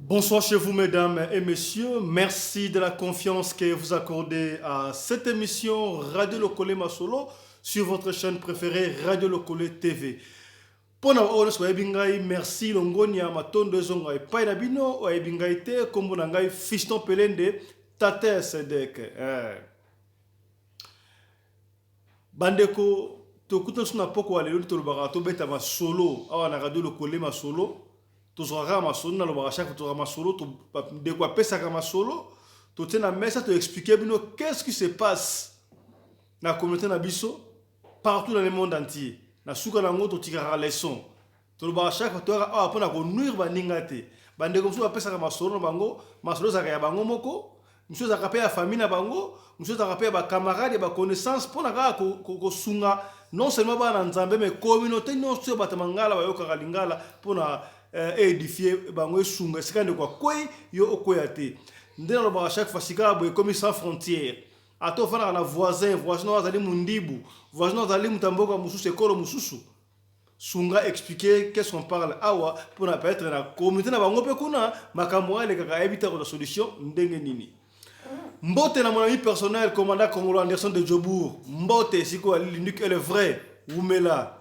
Bonsoir chez vous, mesdames et messieurs. Merci de la confiance que vous accordez à cette émission Radio Lokole Masolo sur votre chaîne préférée Radio Lokole TV. Pona oles wa ebingai merci longoni ya matondo zonga e pai na bino wa ebingai te kombo na ngai Fiston Pelende Tate Sedek. Bandeko to kuta suna poko wa lelo to lobaka to beta masolo awa na Radio Lokole Masolo. Tozora masolo na lobaka chaque tozora masolo to de quoi pesa ka masolo to tena mesa to expliquer bino qu'est-ce qui se passe na communauté na biso partout dans le monde entier. Na suka na ngoto tikara leçon. To lobaka chaque to awa pona ko nuire baninga te. Bande comme ça pesa ka masolo na bango, masolo za ya bango moko, monsieur za ka pe ya famille na bango, monsieur za ka pe ba camarades ba connaissance pona ka ko sunga non seulement ba na nzambe mais communauté non so batamangala ba yoka lingala pona édifier bango sunga sikande kwa koi yo okoya te ndena lo ba chaque fois sika boy comme sans frontières ato fana na voisin azali mundibu voisin azali mutamboka mususu ekolo mususu sunga expliquer qu'est-ce qu'on parle awa pour na peut-être na communauté na bango pe kuna makambo ale kaka ebita ko solution ndenge nini mbote na mon ami personnel commandant Congolo Anderson de Djobour mbote siko l'unique et le vrai Wumela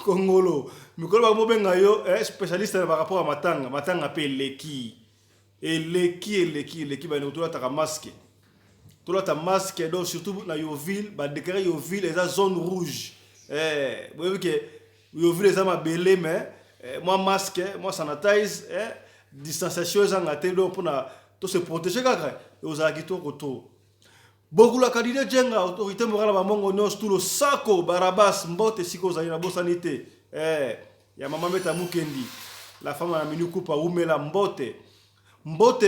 Congolo mikolo ba mobenga yo spécialiste par rapport à matanga pe leki ba no tola ta masque donc surtout na Yoville ba déclarer Yoville les zone rouge vous voyez que Yoville les ama belé mais moi masque moi sanitize distanciation ezanga te donc pour na to se protéger kaka aux akito koto. Beaucoup la candidat jenga autorité morale ba mongo nyos tout le sako barabas mbote siko za na bosanité ya mama meta mukendi la femme na minu kupa umela mbote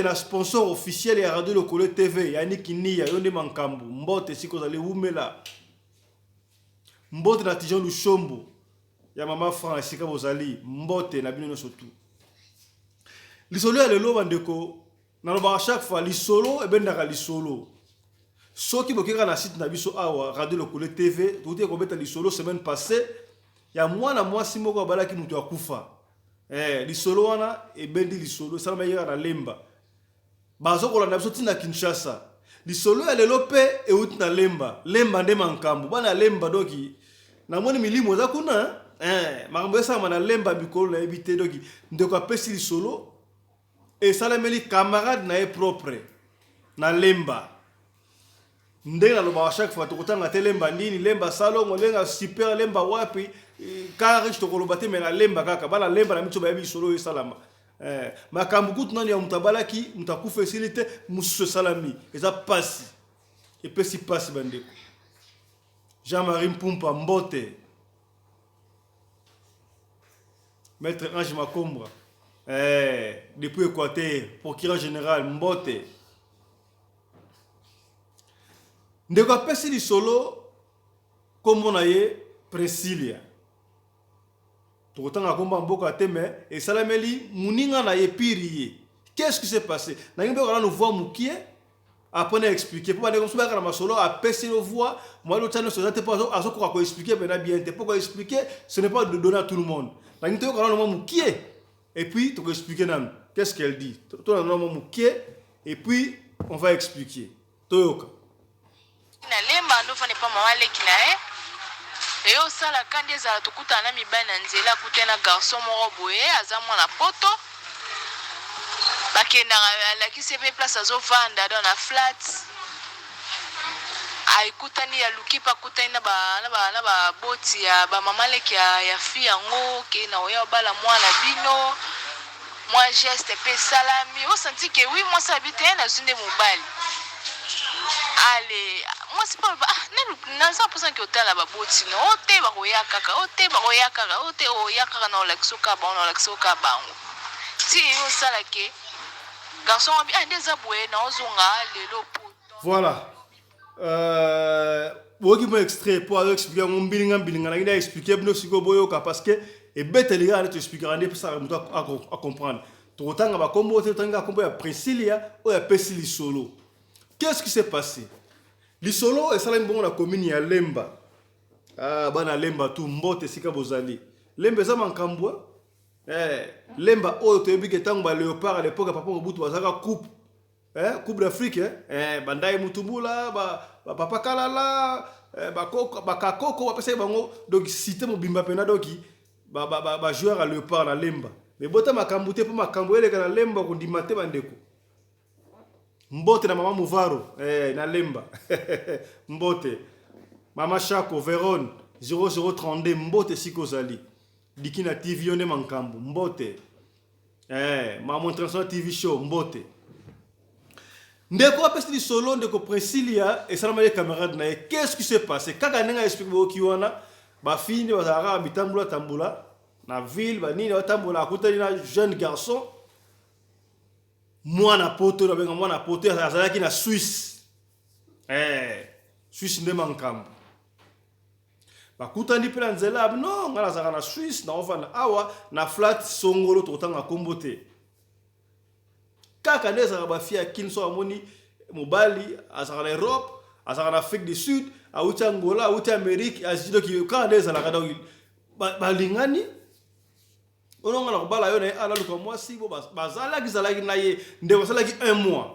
na sponsor officiel ya Radio Lokole TV ya Nikinia yonde mankambu mbote siko za le umela mbote na Tijon Lushombo ya mama Francesca Bozali mbote na bino surtout lisolo ya lelo bandeko na loba chaque fois lisolo e bendaka lisolo. Soki bokeka na site na biso awa Radio Lokole TV tout ko beta lisolo semaine passée ya mwana mwasi moko balaki mutu akufa lisolo wana e bendi lisolo salama yera na lemba bazokola na biso tina Kinshasa lisolo ya lelo pe e uti na lemba nde mankambu bana lemba doki na moni milimo za kuna makambo esa na lemba bikolo na ebite doki ndeko apesi lisolo e salameli camarade na e propre na lemba ndenge na loba chaque fois tokotanga te lemba nini lemba salongo lenga super lemba wapi kari tokoloba te mais na lemba kaka bala lemba na mito bayebi solo salama makambu kutu nani ya mutabalaki mutakufa esilite musu salami eza pasi epesi pasi bandeko Jean-Marie Mpumpa mbote Maître Ange Makombra depuis Équateur procureur général mbote ndeko apesi lisolo kombo na ye Presilia tokotanga komba mboka te mais esalameli muninga na ye piriye qu'est-ce qui s'est passé na ngimbe kana no voix mukie après expliquer pour bandeko soba kana masolo apesi le voix moi le tano so te pas azo ko expliquer mais na bien te pourquoi expliquer ce n'est pas de donner à tout le monde na ngimbe kana no mukie et puis tu peux expliquer nam qu'est-ce qu'elle dit toi no mukie et puis on va expliquer toyoka na lemba ndo fane pa mawale kinae eyo sala kandi ezala tokuta na mibali na nzela kutena garçon moko boye aza mwana poto bakenda alakisi pe place azovanda dans na flat aikutani ya lukipa kutani na ba boti ya ba mamaleki ya fi yango ke na oya bala mwana bino moi geste pe salami o senti que oui moi ça habite na zunde mobali. Allez, moi c'est pas non ça pour ça que hôtel là baboti no ote ba koya kaka ote oya kaka na olaksoka ba si yo sala ke garçon bi andeza boye na ozonga lelo poto voilà boki mo extrait pour expliquer mon bilinga na ngi expliquer bino siko boyoka parce que et bête les gars te expliquer rendre pour ça à comprendre to tanga ba kombo te tanga kombo ya Presilia o ya Pesili solo. Qu'est-ce qui s'est passé? Lisolo et salam bon la commune ya Lemba. Bana Lemba tout mbote sika bozali. Lemba za mankambwa lemba oyo toyebi ke tango ba léopard à l'époque papa Mobutu bazaka coupe coupe d'Afrique bandai mutumbula ba papa kalala ba kakoko ba pesa bango donc cité mobimba pena donc ba joueur à léopard na lemba mais bota makambu te po makambu ele kana lemba ko ndimate bandeko mbote na mama Muvaro na lemba mbote mama Chako Veron 0032 mbote sikozali dikina TV yone mankambu mbote mama international TV show mbote ndeko apesi di solo ndeko Priscilla et salama les camarades na qu'est-ce qui s'est passé kaka nenga explique bo kiwana ba fini bazara bitambula tambula na ville ba nini batambula akutani na jeune garçon mwana poto na benga mwana poto azalaki na Suisse Suisse nde mankambu bakutani pe na nzela no ngala zaka na Suisse na ovana awa na flat songolo totanga kombote kaka ndeza ba fia kinso amoni mobali azaka na Europe azaka na Afrique du Sud auti Angola auti Amérique azido ki kaka ndeza la kada balingani ononga na kobala yo na ala luka mwasi bo bazala kizalaki na ye nde basalaki 1 mois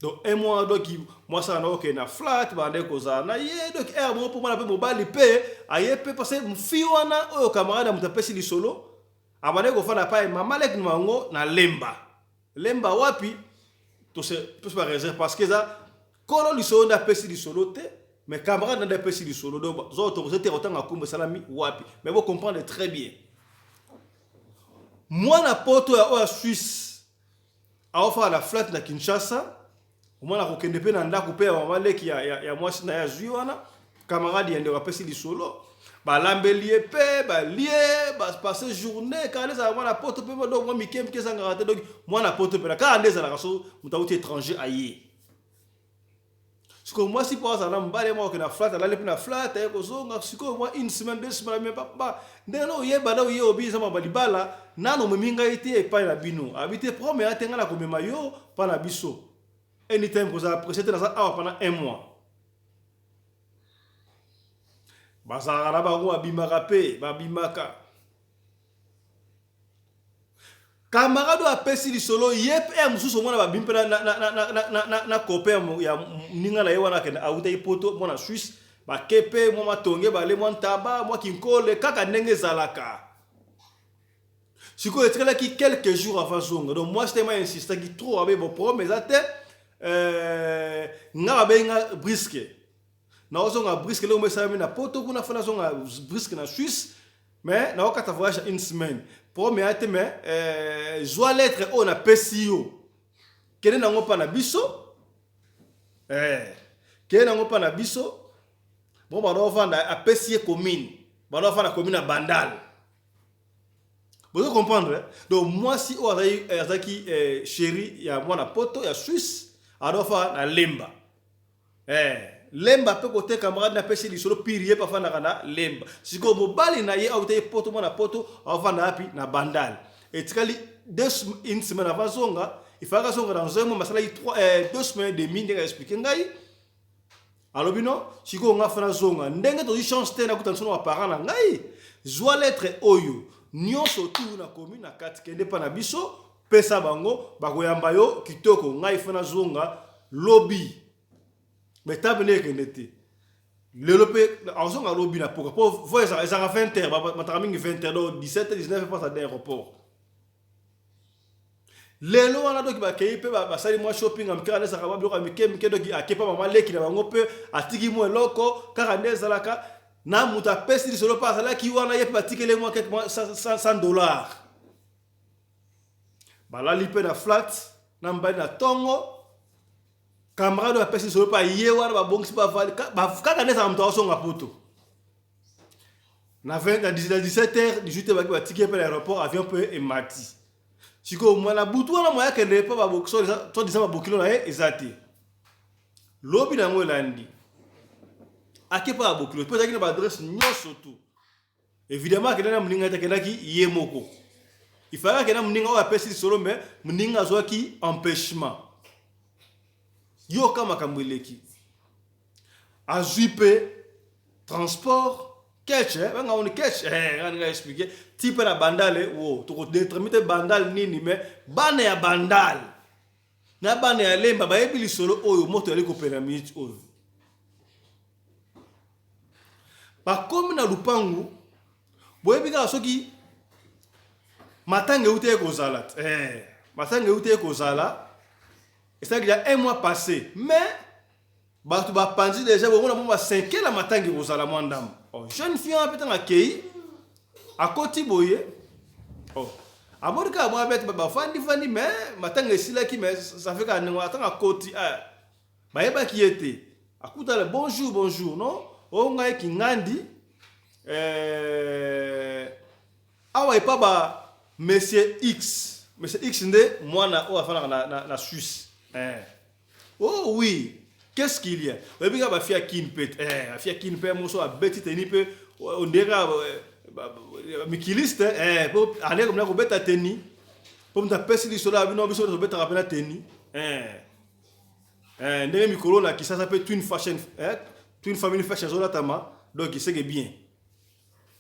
donc 1 mois donc moi ça na ok na flat bande koza na ye donc bon pour moi pe mobali pe aye pe parce que mfi wana oyo camarade mutapesi li solo abane ko fana pa mama lek mango na lemba wapi to se pas réserve parce que ça kolo li solo na pesi li solo te mais camarade na pesi li solo donc zo to vous êtes autant akumba salami wapi mais vous comprenez très bien moi na poto ya Suisse a offert la flat na Kinshasa mwana kokende pe na ndako pe mama leki ya mwasi na ya zui wana camarade yende wapesi li solo ba lambelie pe ba lié ba passer journée quand les mwana poto pe donc moi mikem ke sanga te donc mwana poto pe quand les ala kaso mutauti étranger aye siko moi si pour ça na mbale moi que na flat la le na flat e ko zonga siko moi une semaine 2 semaines mais papa ndeno ye bana ye obi sama balibala nano meminga ite e pa na bino habiter promet atenga na komema yo pa na biso anytime vous appréciez dans ça pendant 1 mois bazara ba ngo abimaka pe babimaka camarade apesi li solo yep mususu mona babimpe na copain ya ninga na ye wana kena auta ipoto mona Suisse ba kepe mo matonge ba le mon taba mo kinkole kaka ndenge zalaka siko etkala ki quelques jours avant zonga donc moi j'étais insisté qui trop avec mon problème mais ate nga benga brisque na ozonga brisque le mesa na poto kuna fana zonga brisque na Suisse mais na okata voyage une semaine pour me ate mais joie lettre on a pesio kene na ngopa na biso kene na ngopa na biso bon ba do vanda a pesie commune ba do vanda commune à Bandal vous comprendre donc moi si o azaki chéri ya mwana poto ya Suisse adofa na lemba lemba pe côté camarade na pesi li solo pirier pa fana kana lemba siko mobali na ye auté poto mona poto avanda api na Bandal et tikali une semaine avant zonga il fallait zonga dans un mois masala 2 semaines et demie ndenge expliquer ngai alobino siko nga fana zonga ndenge to chance te na kutansono wa parents na ngai joie lettre oyo nyonso tu na commune na katikende pa na biso pesa bango bakoyamba yo kitoko ngai fana zonga lobby mais tabene kenete le lopé azonga lobby na poka po voyez ça ça 20h mataka mingi 20h do 17 19 passe à l'aéroport lelo wana doki ba kei pe ba sali moi shopping am kana sa kabablo ka mikem ke doki akepa mama leki na bango pe atiki mo loko kaka ndeza laka na muta pesi di solo passe la ki wana ye pa tikele mo quelque $100 bala lipe na flat na mbali na tongo camarade a pesi solo pa ye wana ba bongisi ba vali kaka ndeza mta osonga poto na 17h 18h ba tikele pe l'aéroport avion pe et mati siko mwana butu wana moya kende pa ba bokso to disama bokilo na ye ezati lobi na ngo landi akepa ba bokilo pe zakina ba adresse nyoso tu évidemment que na mninga ta kendaki ye moko il fallait que na mninga o apesi solo mais mninga zo ki empêchement yo kama kamweleki azuipe transport catch banga on catch nga expliquer type na bandale wo to déterminer bandal nini mais bana ya bandal na bana ya lemba ba yebi lisolo oyo moto ali ko pena minute oyo ba comme na lupangu boyebi ka soki matanga ute ko zala matanga ute ko zala et ça il y a un mois passé mais ba tu ba panzi déjà bon on a 5 la matanga ko zala mwandam oh jeune fille a peut-être accueilli à côté boye oh aborika moi bête ba fandi mais matanga sila ki mais ça fait qu'on attend à côté ba yeba qui était akuta le bonjour non o ngai ki ngandi awa ipa ba monsieur X nde mwana o afana na Suisse oh oui qu'est-ce qu'il y a bika ba fia kinpet fia kinpet moso a beti teni pe on dira mikiliste po aller comme na ko beta teni po mta pesi li sola bino biso to beta rapena teni ndenge mikolo la qui ça s'appelle twin fashion twin family fashion zola tama donc c'est que bien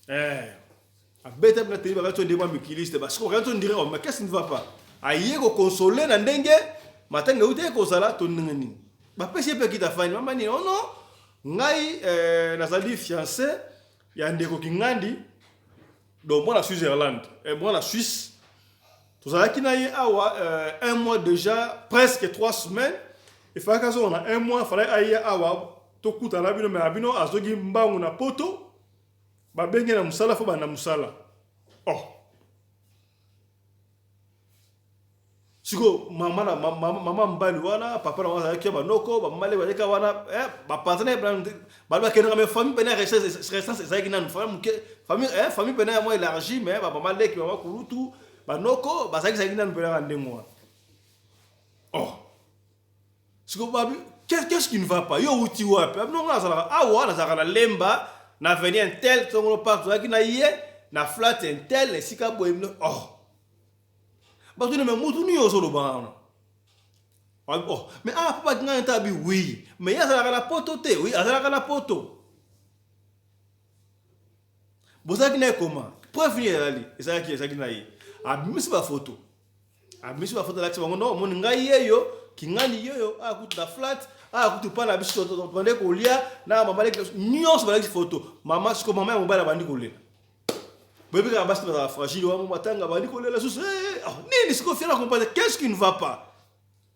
a beta na teni ba to ndema mikiliste parce que quand on dirait mais qu'est-ce qui ne va pas aye ko consoler na ndenge matanga ute ko sala to ndenge ba pesi pe kita fani mama ni non ngai nazali fiancé ya ndeko kingandi donc moi la Switzerland et moi la Suisse tout ça qui naïe awa un mois déjà presque 3 semaines il fallait qu'on a un mois fallait aïe awa to kuta la bino mais abino azogi mbangu na poto ba benge na musala fo ba na musala oh siko mama mbali wana papa na wana kia banoko ba male ba leka wana ba partenaire ba ba kenga me famille pena restance ça qui nan famille pena moi élargie mais ba mama leki ba kulutu banoko ba ça qui nan pena rande moi oh siko babi qu'est-ce qui ne va pas yo uti wapi non na sala awa na sala lemba na venir un tel tongo partout qui na yé na flat un tel sika boy oh bah tu ne me moutou ni osolo bana oh mais papa nga ntabi oui mais ya sala la poto te oui azala la poto bozaki na comment preuve ni ali ezaki na yi abimisi ba photo la tibongo no mon ngai yeyo kingani yeyo akutu da flat akutu pa na biso to bande ko lia na mama leki nyonso ba leki photo mama siko mama ya mobala bandi ko lela bébé ka basta ba fragile wa mama tanga bandi ko lela sous nini siko fiera comprendre qu'est-ce qui ne va pas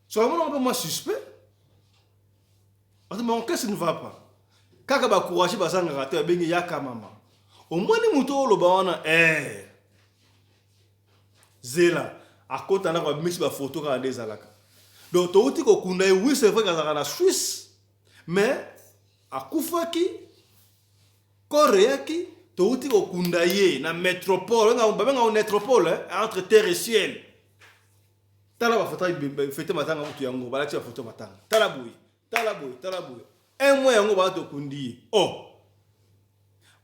so vraiment un peu moins suspect parce que qu'est-ce qui ne va pas kaka ba courage ba sanga rate bengi yaka mama au moins ni muto lo ba wana zela akota na ba mix ba photo ka des alaka donc to uti ko kunda oui c'est vrai ka na Suisse mais akufaki koreaki to uti ko kunda ye na métropole nga ba métropole entre terre et ciel tala ba photo fete matanga mutu yango ba la tia photo matanga tala boy un mois yango ba to kundi oh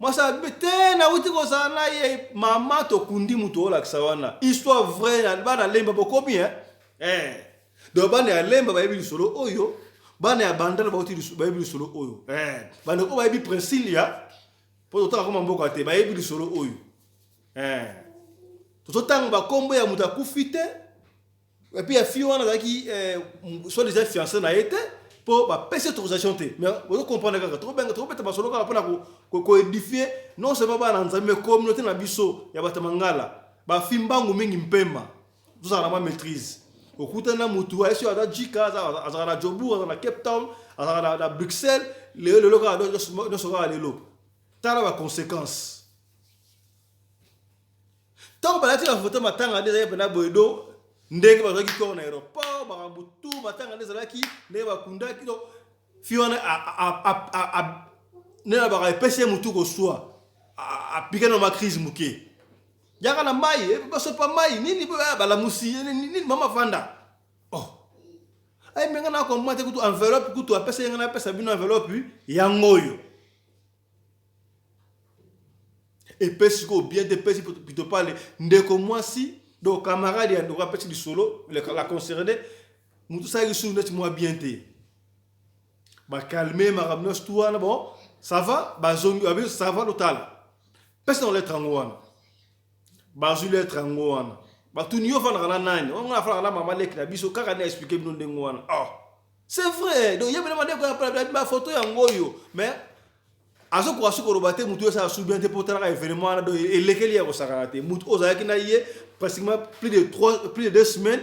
moi ça bete na uti ko sana ye mama to kundi mutu ola kisawana histoire vraie na bana lemba boko bien donc bana ya lemba ba yebi solo oyo bana ya bandana ba uti ba yebi solo oyo bana ko ba yebi Princilia po to kama mboko ate ba yebi solo oyo to tanga ba kombo ya muta kufite et puis ya fi wana zaki soit déjà fiancé na été pour ba pese autorisation te mais vous comprenez que trop bête ba solo ka pona ko édifier non seulement ba na nzambe communauté na biso ya batamangala ba fimbangu mingi mpema tout ça na ma maîtrise okuta na mutu aisho ada jika azara na Joburg azara na Cape Town azara na Bruxelles le loka no sera lelo tala ba conséquences tant ba la photo matanga déjà pena boedo ndenge ba zoki ko na aéroport ba butu matanga déjà laki ne ba kunda kilo fiona ne ba ba pese mutu ko soa a piquer dans ma crise muke yaka na mai ba so pa mai nini ba la musi nini mama fanda oh ay menga na ko mate kutu enveloppe kutu apesa nga na pesa bino enveloppe ya ngoyo et pesi ko bien de pesi plutôt parler ndeko moi si donc camarade ya ndo rapeti du solo la concerné mutu sa risu net moi bien te ba calmer ma ramnos tout bon ça va ba zongi ça va total pesa na lettre ngo wana bazwi lettre ngo wana batu nyo fana na nani on a fana na mama leki na biso kaka na expliquer bino ndengo wana c'est vrai donc yebele mande ko ba photo ya ngoyo mais azo ko asukoro bate mutu sa subien te potara événement na do elekeli ya ko sakarate mutu ozaki na ye pratiquement plus de 2 semaines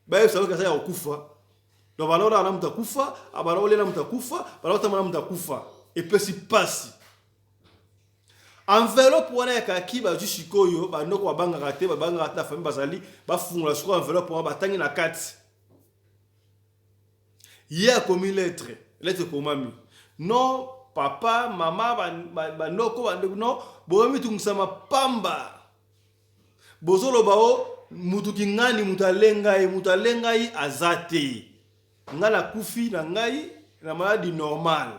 ba ça ka sa ya kufa donc balora na mtakufa abalole na mtakufa balota na mtakufa et puis si passe enveloppe wana ya kaki bazwi sikoyo bandoko babangaka te babangaka ta famille bazali bafungula siko enveloppe wana batangi na kati ye akomi lettre komami non papa mama bandoko bandeko non bomi tungisama pamba bozoloba o mutu kingani mutalengai azate ngala kufi na ngai na maladie normale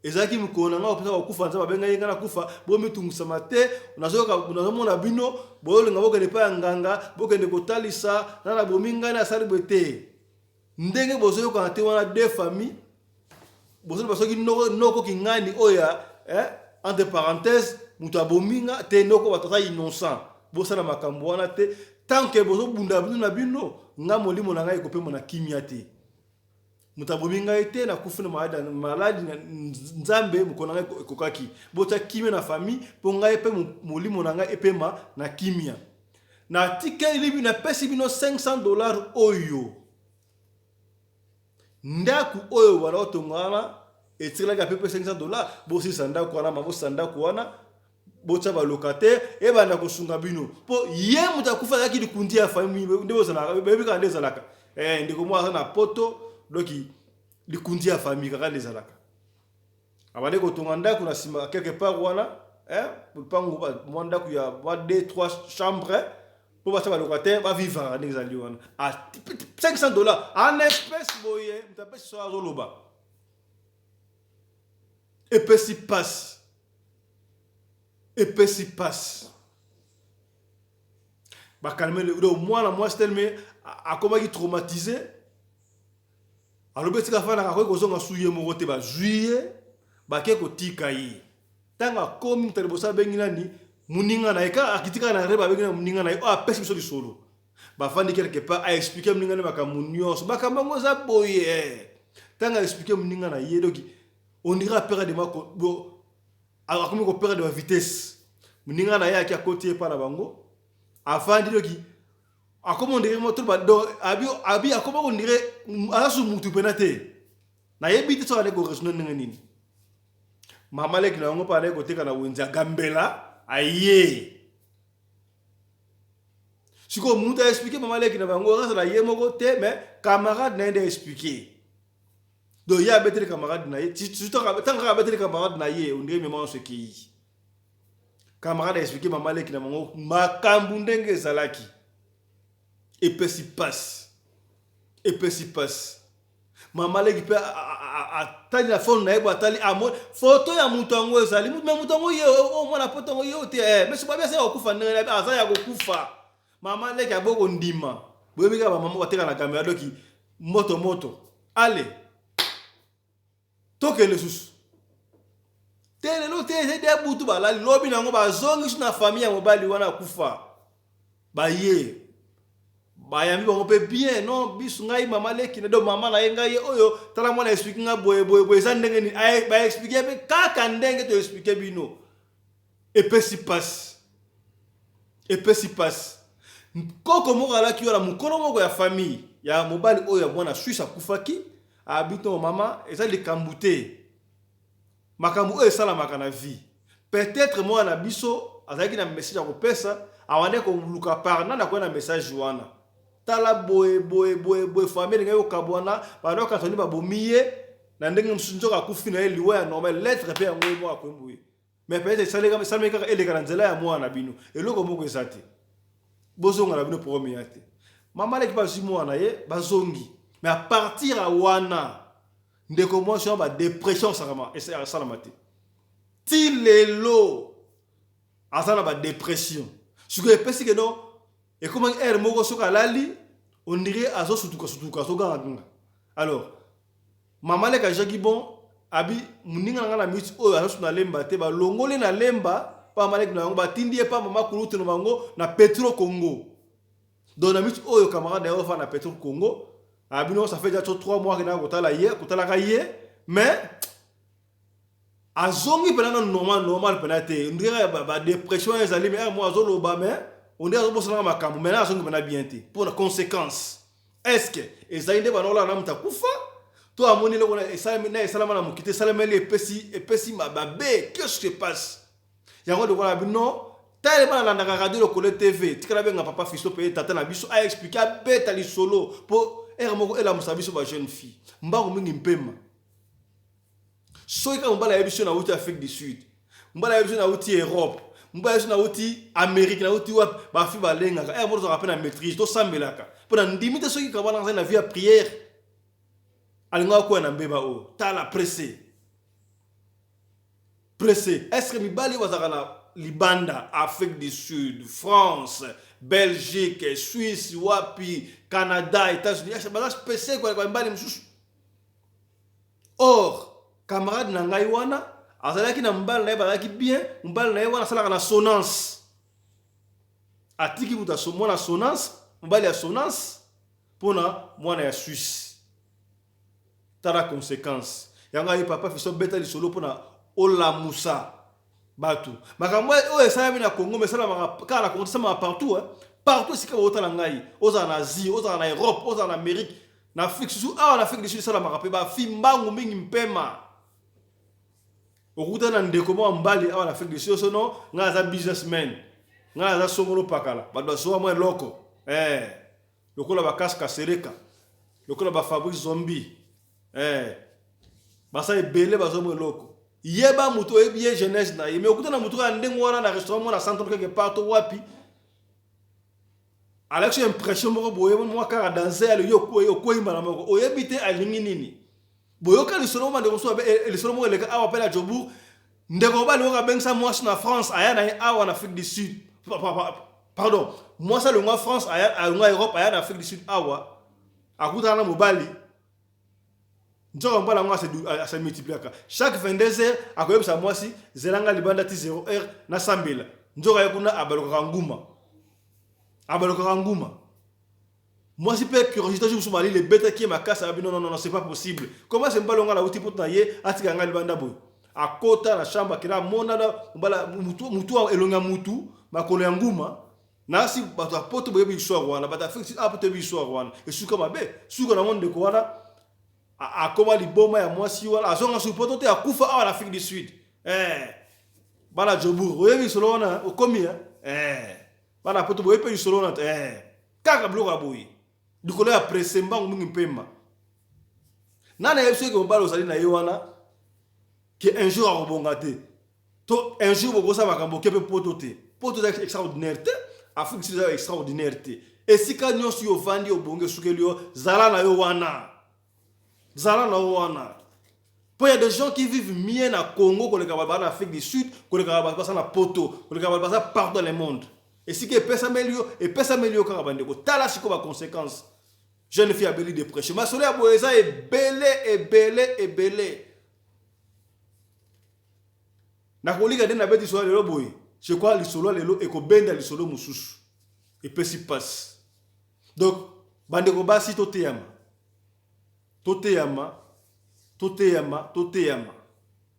ezaki mukona nga opesa okufa nzaba benga yenga na kufa bomi tungisama te unazomona bino bolinga bokende pa nganga bokende kotalisa na bominga na sali bete ndenge bozoyo kana te wana deux familles bozoyo basoki noko kingani oya entre parenthèses mutu abominga te noko batata innocent bosala makambo wana te tant que bozo bunda bino na bino nga molimo na ngai ekopema na kimia te mutabominga ete na kufuna maladi na nzambe mukona ngai ekokaki bota kimia na famille po ngai pe molimo na ngai epema na kimia na tike libi na pesi bino $500 oyo ndaku oyo wala otongana etiraka pepe $500 bosi sandaku wana mabo sandaku wana botsa ba locataire e banda kosunga bino po ye mutakufa yaki likundi ya famille ndebo zalaka bebi ka ndezalaka ndiko mwa na poto doki likundi ya famille kaka ndezalaka abande ko tonga ndaku na sima quelque part wana pangu ba ndaku ya 2-3 chambres pour passer ba locataire ba vivre ndezali wana $500 en espèce boye mtapesi so azoloba epesi passe epesi passe ba calmer le moi tellement akomaki traumatisé alors betika fana ka ko zonga suye moko te ba juillet ba ke ko tika yi tanga komi telebosa bengi nani muninga na eka akitika na reba bengi na muninga na apesi biso lisolo ba fandi quelque part a expliquer muninga na baka munyoso baka mango za boye tanga expliquer muninga na yedoki on dira perdre de mako alors comme ko perdre de vitesse muninga na yaki akoti pa na bango afandi doki akomo ndire moto ba do abi akomo ndire asu mutu penate na yebiti so ale ko resno nini mama leki na ngo pa ale ko teka na wenza gambela aye siko muta expliquer mama leki na bango rasa la yemoko te mais camarade na ende expliquer do ya betre camarade na ye tu tanga betre camarade na ye on ndire maman ce qui camarade expliquer mama leki na bango makambu ndenge zalaki epesi passe mama leki pe atali na phone na ebo atali amon photo ya mutu ango ezali mutu ango ye o mwana poto ango ye te mais so ba bien ça okufa ndenge aza ya kokufa mama leki aboko ndima boyebika ba mama bateka na kamera doki moto ale tokele susu tele lo te de butu balali lobi nango bazongi na famille ya mobali wana kufa baye bayambi bango pe bien non bisu ngai mama leki na do mama na yenga ye oyo tala mwana explique nga boye za ndenge ni ba expliquer pe kaka ndenge to expliquer bino epesi passe koko moko ala ki ora mukolo moko ya famille ya mobali oyo ya mwana Suisse akufaki abito mama eza likambute makambu oyo sala makana vie peut-être moi na biso azaki na message ya kopesa awande ko luka parna na ko na message wana tala boye famille ngayo kabwana bado katoni babomiye na ndenge msunjoka kufina ile liwa ya normal lettre pe yango mo akwembuye mais peut-être ça kaka ele kana nzela ya mwana bino eloko moko ezati bozonga na bino premier ate mama leki ba mwana ye bazongi mais à partir à wana ndeko mo so ba dépression ça mate ti lelo asana ba dépression suko epesi que non et comment er moko soka lali on dirait azo sutuka so ganga alors mama leka jaki bon abi muninga nga na miti oyo azosu na lemba te balongoli na lemba pa malek na yango batindi ye pa mama kulutu na bango na Petro Congo. Donc na miti oyo camarade na fa na Petro Congo abi non ça fait déjà 3 mois que na kotala ka ye mais azongi pena normal pena te ndira ba dépression ezali mais moi azolo ba mais on dit azobosana makambo mais na azongi pena bien te pour la conséquence est-ce que ezali nde banola na mta kufa to amoni le kona esalama na mokite salameli epesi mababe qu'est-ce qui se passe yango de kona bino tale bana landa ka radio le TV tikala benga papa fiso pe tata na biso a expliquer beta li solo pour moko ela musabiso ba jeune fille mbango mingi mpema soika mbala yebiso na uti Afrique du Sud mbala yebiso na uti Europe mbala yebiso na uti Amérique na uti wa ba fi balenga ka mo zo rapena maîtrise to sambelaka pona ndimite soki ka bana na vie à prière alinga ko na mbeba o tala pressé est-ce que mibali wazaka na Libanda, Afrique du Sud, France, Belgique, Suisse, wapi, Canada, États-Unis, c'est quoi mbali msusu. Or, camarade na ngai wana, azalaki na mbali na bazalaki bien, mbali na wana salaka na sonance. Atiki buta mwana sonance, mbali ya sonance pona mwana ya Suisse. Tara conséquence. Yanga yi papa fiso beta li solo pona Ola Moussa. Batu. Makambo oyo esala na Congo mais sala ka na Congo sama partout partout sika bota na ngai oza na Asie oza na Europe oza na Amérique na Afrique surtout en Afrique du Sud sala makape ba fi mbangu mingi mpema okuta na ndeko mo mbali en Afrique du Sud sono nga za businessman nga za songolo pakala ba so mo loko lokola ba kaska sereka lokola ba Fabrice Zombie ba sa ebele ba zo mo loko yeba muto ebie jeunesse na yeme okuta na muto ka ndengo wana na restaurant na centre quelque part to wapi Alex impression moko boye mo ka danser ale yo ko imba na moko oyebite alingi nini boyoka li solo mande so le solo mo le ka awa pela jobu ndeko ba le ka bengsa moi na France aya na awa na Afrique du Sud pardon moi ça le moi France aya na Europe aya na Afrique du Sud awa akuta na mobali Njoko mbala mwa se multiplier chaque 22 heures akoyebisa mwasi zelanga libanda ti 0 heure na sambela njoko yakuna abaloka nguma mwasi pe curiosité je musumali le bête qui ma casse non c'est pas possible comment c'est mbalonga la uti potna ye atika nga libanda boy akota na shamba kila mona mbala mutu elonga mutu makolo ya nguma nasi bato apoto boyebi histoire wana bata fixi apoto bi histoire wana et suka mabe suka na monde ko wana a comment liboma ya mwasi wala azonga supoto te akufa awa na Afrique du Sud bana jobu oyebi solo na okomi bana poto boyebi pe solo na kaka bloka boyi dikolo ya presse mbangu mingi mpema nana yebso ke mbalo sali na yewana que un jour a rebongate to un jour bokosa makambo kepe poto extraordinaire te Afrique du Sud extraordinaire te et si ka nyosi yo vandi obonge sukelio zala na yo wana Zala na wana. Pour il y a des gens qui vivent mieux na Congo que les Kabalba en Afrique du Sud, que les Kabalba na Poto, que les Kabalba partout dans le monde. Et si que peut s'améliorer quand Kabandeko, tala siko ba conséquence. Jeune fille a belé dépression. Ma soleil boeza est belé. Na kolika de na beti so lelo boy. Je crois li solo lelo e ko benda li solo mususu. Et peut s'y passe. Donc bandeko basi to teyama. Toteyama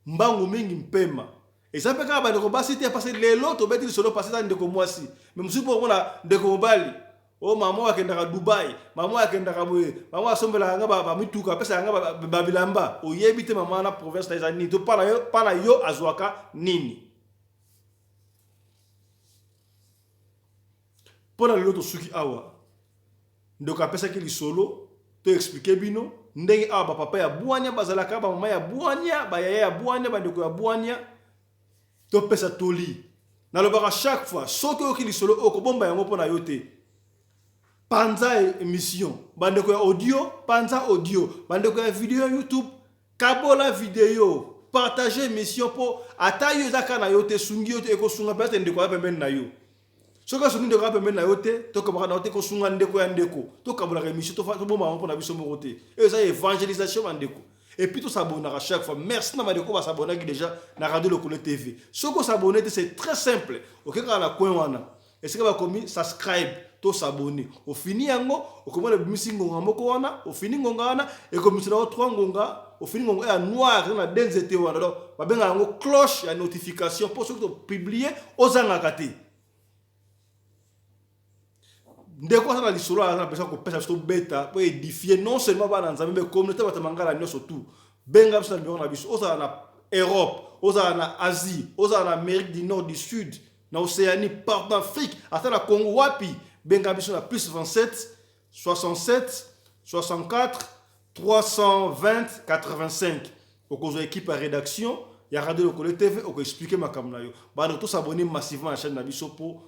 mbangu mingi mpema eza pe kaka bandeko basi te parce lelo to beti solo passer ta ndeko mwasi mais musupo mona ndeko mobali o mama akendaka Dubai mama akendaka boye mama asombela nga ba mituka pesa nga ba bilamba oyebi te mama na province ta ezani to pana yo azwaka nini pona lelo to suki awa ndeko apesa ki lisolo to expliquer bino ndenge aba papa ya buanya bazalaka ba mama ya buanya ba yaya ya buanya ba ndeko ya buanya to pesa toli na lobaka chaque fois soki okili solo okobomba yango pona yote panza émission ba ndeko ya audio panza audio ba ndeko ya vidéo YouTube kabola vidéo partager émission po atayo zaka na yote sungi yote ekosunga pesa ndeko ya pembeni na yo soka sungi ndeko ya pembeni na yote to kamaka na yote ko sunga ndeko ya ndeko to kabola émission to fa to bomba mpo na biso mokote eza évangélisation ba ndeko Et puis tout s'abonner à chaque fois. Merci na madeko va s'abonner déjà na Radio Lokole TV. Ce qu'on s'abonner c'est très simple. OK quand la coin wana. Et c'est que va commis subscribe, to s'abonner. Au fini yango, au comment le bimisi ngonga moko wana, au fini ngonga wana et comme c'est là trois ngonga, au fini ngonga noir na denzete wana. Donc ba benga yango cloche ya notification pour ceux qui ont publié aux angakati. Ndeko sana lisolo ana pesa ko pesa sto beta pour édifier non seulement ba na nzambe mais communauté batamangala nyoso tout. Benga biso na biso na biso oza na Europe, oza na Asie, oza na Amérique du Nord du Sud. Na Océanie, partout en Afrique, à la Congo, Wapi, Bengabiso na plus 27, 67, 64, 320, 85. Au cause de l'équipe à rédaction, il y a Radio Lokole TV, on peut expliquer ma caméra. Bah, nous tous s'abonner massivement à la chaîne Nabiso pour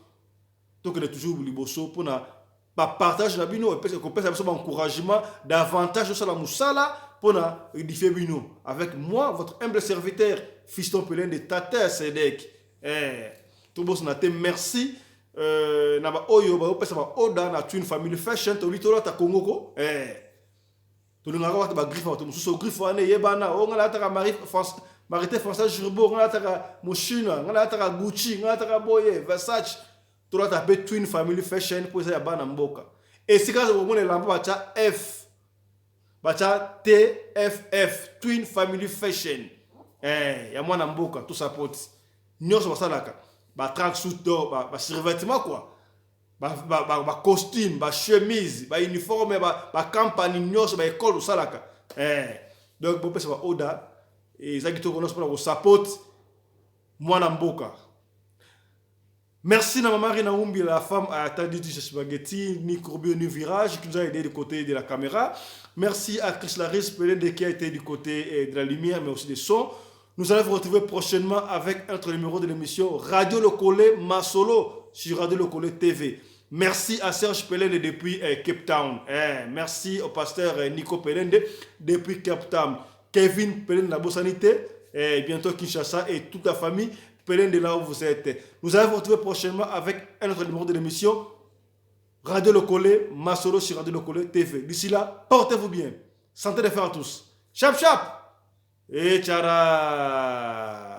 tout que toujours liboso pour na partage na bino et qu'on peut avoir encouragement davantage sur la moussala pour na édifier bino avec moi votre humble serviteur Fiston Pelin de Tata Sedek. Tout le monde merci. Naba oyo ba opesa ba oda na Twin Family Fashion to litolo ta Congo ko to linga ka ba griffe to mususo griffe ane yebana o ngala ta Marie France Marité François Girbo ngala ta Moschina ngala ta Gucci ngala ta Boye Versace to la ta Twin Family Fashion pour ça ya bana mboka et si ka zo mona lamba ba cha F ba cha TFF Twin Family Fashion ya mwana mboka tout support nyoso basalaka ba tracksuit ba survêtement quoi ba costume ba chemise ba uniforme ba campagne nyos ba école salaka donc bon pesa ba oda et ça qui to kono pour support mwana mboka. Merci na maman Rina Umbi, la femme à attendu du spaghetti ni courbure ni virage qui nous a aidé du côté de la caméra. Merci à Chris Laris qui a été du côté de la lumière mais aussi des sons. Nous allons vous retrouver prochainement avec un autre numéro de l'émission Radio Lokole Masolo sur Radio Lokole TV. Merci à Serge Pelende depuis Cape Town. Merci au pasteur Nico Pelende depuis Cape Town. Kevin Pelende la Bossanité, bientôt Kinshasa et toute la famille Pelende là où vous êtes. Nous allons vous retrouver prochainement avec un autre numéro de l'émission Radio Lokole Masolo sur Radio Lokole TV. D'ici là, portez-vous bien. Santé de fer à tous. Chap chap! Et tchara!